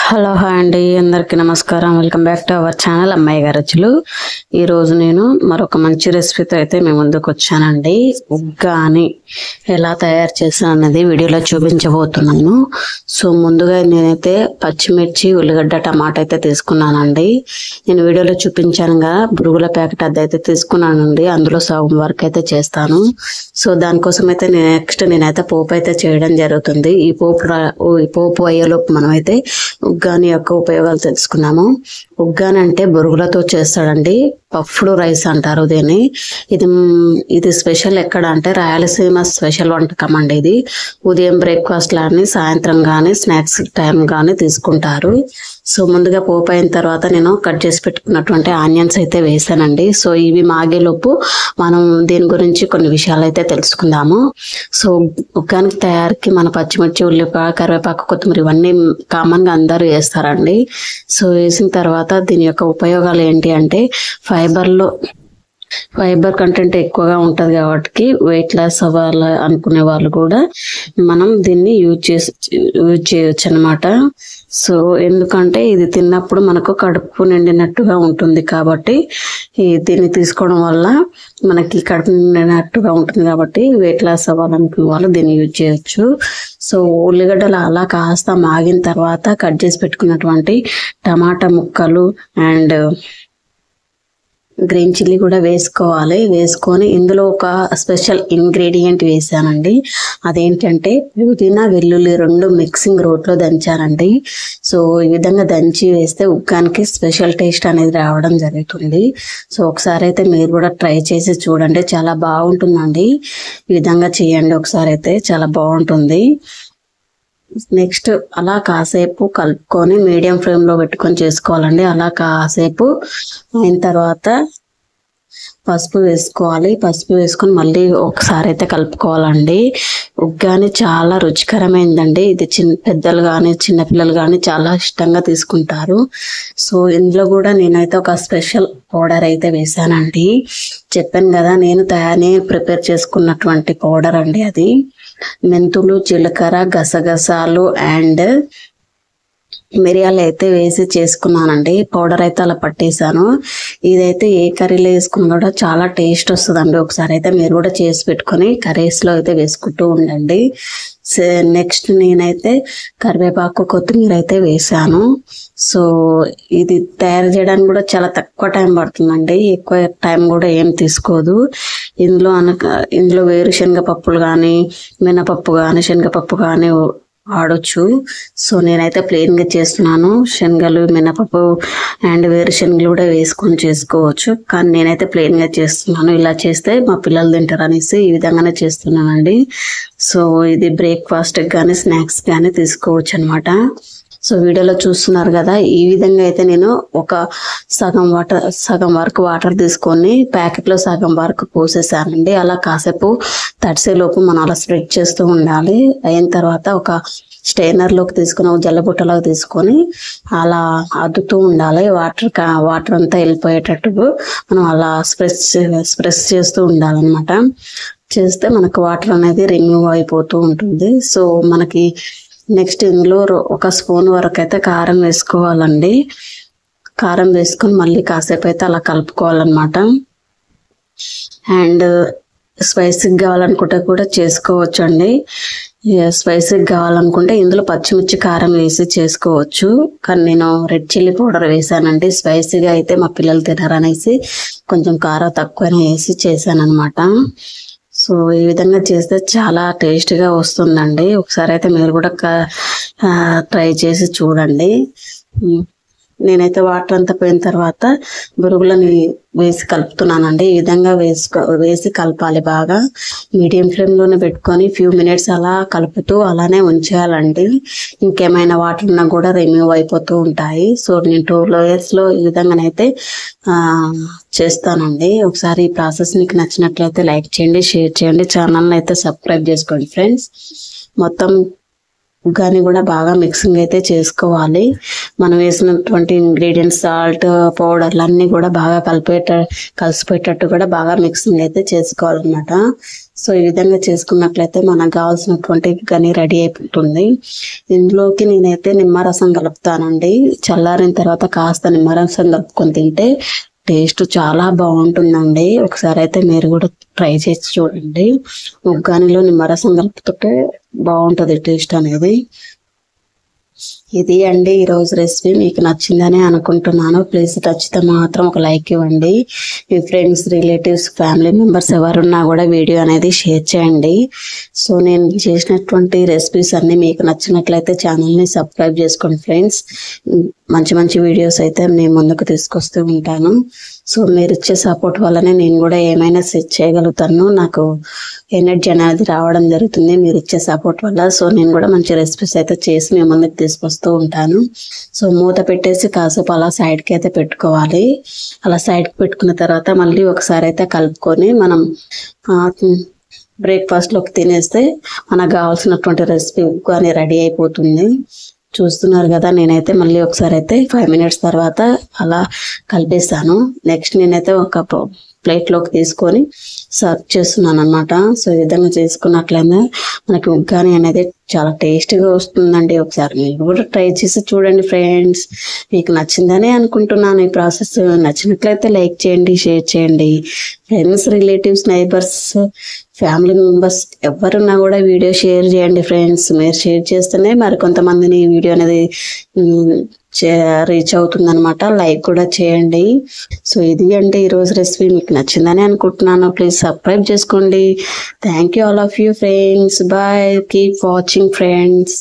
Hello hi అండి, అందరికీ నమస్కారం. Welcome back to our channel అమ్మాయి గారి రుచులు. ఈరోజు నేను మరొక మంచి రెసిపీతో అయితే మేము ముందుకు వచ్చానండి. ఉగ్గాని ఎలా తయారు చేసాను అన్నది వీడియోలో చూపించబోతున్నాను. సో ముందుగా నేనైతే పచ్చిమిర్చి, ఉల్లిగడ్డ, టమాటా అయితే తీసుకున్నానండి. నేను వీడియోలో చూపించాను కదా, బురుగుల ప్యాకెట్ అదైతే తీసుకున్నానండి. అందులో సగం వరకు అయితే చేస్తాను. సో దానికోసం అయితే నేనైతే పోపు అయితే చేయడం జరుగుతుంది. ఈ పోపు అయ్యేలోపు మనమైతే ఉగ్గాని యొక్క ఉపయోగాలు తెలుసుకున్నాము. ఉగ్గాని అంటే బొరుగులతో చేస్తాడండి. పఫ్డ్ రైస్ అంటారు దీన్ని. ఇది స్పెషల్ ఎక్కడ అంటే రాయలసీమ స్పెషల్ వంటకం అండి. ఇది ఉదయం బ్రేక్ఫాస్ట్ లాని, సాయంత్రం కానీ స్నాక్స్ టైం కానీ తీసుకుంటారు. సో ముందుగా పోపు అయిన తర్వాత నేను కట్ చేసి పెట్టుకున్నటువంటి ఆనియన్స్ అయితే వేసానండి. సో ఇవి మాగేలోపు మనం దీని గురించి కొన్ని విషయాలు అయితే తెలుసుకుందాము. సో ఉగ్గానికి తయారీకి మన పచ్చిమిర్చి, ఉల్లిపాయ, కరివేపాకు, కొత్తిమీర ఇవన్నీ కామన్గా అందరూ వేస్తారండి. సో వేసిన తర్వాత దీని యొక్క ఉపయోగాలు ఏంటి అంటే ఫైబర్ కంటెంట్ ఎక్కువగా ఉంటుంది కాబట్టి వెయిట్ లాస్ అవ్వాలి అనుకునే వాళ్ళు కూడా మనం దీన్ని యూజ్ చేయొచ్చు అనమాట. సో ఎందుకంటే ఇది తిన్నప్పుడు మనకు కడుపు నిండినట్టుగా ఉంటుంది కాబట్టి దీన్ని తీసుకోవడం వల్ల మనకి కడుపు నిండినట్టుగా ఉంటుంది కాబట్టి వెయిట్ లాస్ అవ్వాలనుకునే వాళ్ళు దీన్ని యూజ్ చేయొచ్చు. సో ఉల్లిగడ్డలు అలా కాస్త మాగిన తర్వాత కట్ చేసి పెట్టుకున్నటువంటి టమాటా ముక్కలు అండ్ గ్రీన్ చిల్లీ కూడా వేసుకోవాలి. వేసుకొని ఇందులో ఒక స్పెషల్ ఇంగ్రీడియంట్ వేసానండి. అదేంటంటే పుదీనా, వెల్లుల్లి 2 మిక్సింగ్ రోట్లో దంచానండి. సో ఈ విధంగా దంచి వేస్తే ఉగ్గానికి స్పెషల్ టేస్ట్ అనేది రావడం జరుగుతుంది. సో ఒకసారి అయితే మీరు కూడా ట్రై చేసి చూడండి, చాలా బాగుంటుందండి. ఈ విధంగా చేయండి ఒకసారి, అయితే చాలా బాగుంటుంది. నెక్స్ట్ అలా కాసేపు కలుపుకొని మీడియం ఫ్లేమ్లో పెట్టుకొని చేసుకోవాలండి. అలా కాసేపు అయిన తర్వాత పసుపు వేసుకోవాలి. పసుపు వేసుకొని మళ్ళీ ఒకసారి అయితే కలుపుకోవాలండి. ఉగ్గాని చాలా రుచికరమైందండి. ఇది పెద్దలు కానీ చిన్నపిల్లలు కానీ చాలా ఇష్టంగా తీసుకుంటారు. సో ఇందులో కూడా నేనైతే ఒక స్పెషల్ పౌడర్ అయితే వేసానండి. చెప్పాను కదా, నేను ప్రిపేర్ చేసుకున్నటువంటి పౌడర్ అండి అది. మెంతులు, జీలకర్ర, గసగసాలు అండ్ మిరియాలు అయితే వేసి చేసుకున్నానండి. పౌడర్ అయితే అలా పట్టేశాను. ఇదైతే ఏ కర్రీలో వేసుకున్నా కూడా చాలా టేస్ట్ వస్తుందండి. ఒకసారి అయితే మీరు కూడా చేసి పెట్టుకొని కర్రీస్లో అయితే వేసుకుంటూ ఉండండి. నెక్స్ట్ నేనైతే కరివేపాకు, కొత్తిమీర అయితే వేసాను. సో ఇది తయారు చేయడానికి కూడా చాలా తక్కువ టైం పడుతుందండి. ఎక్కువ టైం కూడా ఏం తీసుకోదు. ఇందులో వేరుశనగ పప్పులు కానీ, మినపప్పు కానీ, శనగపప్పు కానీ వాడొచ్చు. సో నేనైతే ప్లెయిన్గా చేస్తున్నాను. శనగలు, మినపప్పు అండ్ వేరుశనగలు కూడా వేసుకొని చేసుకోవచ్చు, కానీ నేనైతే ప్లెయిన్గా చేస్తున్నాను. ఇలా చేస్తే మా పిల్లలు తింటారు అనేసి ఈ విధంగానే చేస్తున్నానండి. సో ఇది బ్రేక్ఫాస్ట్కి కానీ స్నాక్స్ కానీ తీసుకోవచ్చు అనమాట. సో వీడియోలో చూస్తున్నారు కదా, ఈ విధంగా అయితే నేను ఒక సగం వరకు వాటర్ తీసుకొని ప్యాకెట్లో సగం వరకు పోసేసానండి. అలా కాసేపు తడిసేలోపు మనం అలా స్ప్రెడ్ చేస్తూ ఉండాలి. అయిన తర్వాత ఒక స్టెయినర్లోకి తీసుకొని, ఒక జల్లబుట్టలోకి తీసుకొని అలా అద్దుతూ ఉండాలి. వాటర్ అంతా వెళ్ళిపోయేటట్టు మనం అలా స్ప్రెస్ చేస్తూ ఉండాలన్నమాట. చేస్తే మనకు వాటర్ అనేది రిమూవ్ అయిపోతూ ఉంటుంది. సో మనకి నెక్స్ట్ ఇందులో 1 స్పూన్ వరకు అయితే కారం వేసుకోవాలండి. కారం వేసుకొని మళ్ళీ కాసేపు అయితే అలా కలుపుకోవాలన్నమాట. అండ్ స్పైసీగా కావాలనుకుంటే కూడా చేసుకోవచ్చు అండి. స్పైసీగా కావాలనుకుంటే ఇందులో పచ్చిమిర్చి, కారం వేసి చేసుకోవచ్చు, కానీ నేను రెడ్ చిల్లీ పౌడర్ వేసానండి. స్పైసీగా అయితే మా పిల్లలు తినరనేసి కొంచెం కారం తక్కువనే వేసి చేశాను అనమాట. సో ఈ విధంగా చేస్తే చాలా టేస్ట్గా వస్తుందండి. ఒకసారి అయితే మీరు కూడా ట్రై చేసి చూడండి. నేనైతే వాటర్ అంతా పోయిన తర్వాత బురుగులని వేసి కలుపుతున్నానండి. ఈ విధంగా వేసి కలపాలి. బాగా మీడియం ఫ్లేమ్లోనే పెట్టుకొని ఫ్యూ మినిట్స్ అలా కలుపుతూ అలానే ఉంచేయాలండి. ఇంకేమైనా వాటర్ ఉన్నా కూడా రిమూవ్ అయిపోతూ ఉంటాయి. సో నేను 2 లేయర్స్లో ఈ విధంగానైతే చేస్తానండి. ఒకసారి ఈ ప్రాసెస్ మీకు నచ్చినట్లయితే లైక్ చేయండి, షేర్ చేయండి, ఛానల్ని అయితే సబ్స్క్రైబ్ చేసుకోండి ఫ్రెండ్స్. మొత్తం ఉగ్గాని కూడా బాగా మిక్సింగ్ అయితే చేసుకోవాలి. మనం వేసినటువంటి ఇంగ్రీడియంట్స్, సాల్ట్, పౌడర్లు అన్నీ కూడా బాగా కలిసిపోయేటట్టు కూడా బాగా మిక్సింగ్ అయితే చేసుకోవాలన్నమాట. సో ఈ విధంగా చేసుకున్నట్లయితే మనకు కావాల్సినటువంటి ఉగ్గాని రెడీ అయిపోతుంది. ఇందులోకి నేనైతే నిమ్మరసం కలుపుతానండి. చల్లారిన తర్వాత కాస్త నిమ్మరసం కలుపుకొని తింటే టేస్ట్ చాలా బాగుంటుందండి. ఒకసారి అయితే మీరు కూడా ట్రై చేసి చూడండి. ఉగ్గానిలో నిమ్మరసం కలుపుతుంటే బాగుంటుంది టేస్ట్ అనేది. ఇది అండి ఈరోజు రెసిపీ. మీకు నచ్చిందని అనుకుంటున్నాను. ప్లీజ్ నచ్చితే మాత్రం ఒక లైక్ ఇవ్వండి. మీ ఫ్రెండ్స్, రిలేటివ్స్, ఫ్యామిలీ మెంబర్స్ ఎవరున్నా కూడా వీడియో అనేది షేర్ చేయండి. సో నేను చేసినటువంటి రెసిపీస్ అన్నీ మీకు నచ్చినట్లయితే ఛానల్ని సబ్స్క్రైబ్ చేసుకోండి ఫ్రెండ్స్. మంచి మంచి వీడియోస్ అయితే నేను ముందుకు తీసుకొస్తూ ఉంటాను. సో మీరు ఇచ్చే సపోర్ట్ వల్లనే నేను కూడా ఏమైనా సెట్ చేయగలుగుతాను. నాకు ఎనర్జీ అనేది రావడం జరుగుతుంది మీరు ఇచ్చే సపోర్ట్ వల్ల. సో నేను కూడా మంచి రెసిపీస్ అయితే చేసి మేము ముందుకు తీసుకొస్తూ ఉంటాను. సో మూత పెట్టేసి కాసేపు అలా సైడ్కి అయితే పెట్టుకోవాలి. అలా సైడ్కి పెట్టుకున్న తర్వాత మళ్ళీ ఒకసారి అయితే కలుపుకొని మనం బ్రేక్ఫాస్ట్లోకి తినేస్తే మనకు కావాల్సినటువంటి రెసిపీ కానీ రెడీ అయిపోతుంది. చూస్తున్నారు కదా, నేనైతే మళ్ళీ ఒకసారి అయితే 5 minutes తర్వాత అలా కలిపేస్తాను. నెక్స్ట్ నేనైతే ఒక ప్లేట్లోకి తీసుకొని సర్వ్ చేస్తున్నాను అనమాట. సో ఈ విధంగా చేసుకున్నట్లయితే మనకి ఉగ్గాని అనేది చాలా టేస్టీగా వస్తుందండి. ఒకసారి మీరు కూడా ట్రై చేసి చూడండి ఫ్రెండ్స్. మీకు నచ్చిందని అనుకుంటున్నాను. ఈ ప్రాసెస్ నచ్చినట్లయితే లైక్ చేయండి, షేర్ చేయండి. Friends, relatives, neighbours, family members ఎవరున్నా కూడా వీడియో షేర్ చేయండి ఫ్రెండ్స్. మీరు షేర్ చేస్తేనే మరి కొంతమందిని వీడియో అనేది రీచ్ అవుతుంది అనమాట. లైక్ కూడా చేయండి. సో ఇది అంటే ఈరోజు రెసిపీ మీకు నచ్చిందని అనుకుంటున్నాను. ప్లీజ్ సబ్స్క్రైబ్ చేసుకోండి. Thank you all of you friends. Bye. Keep watching friends.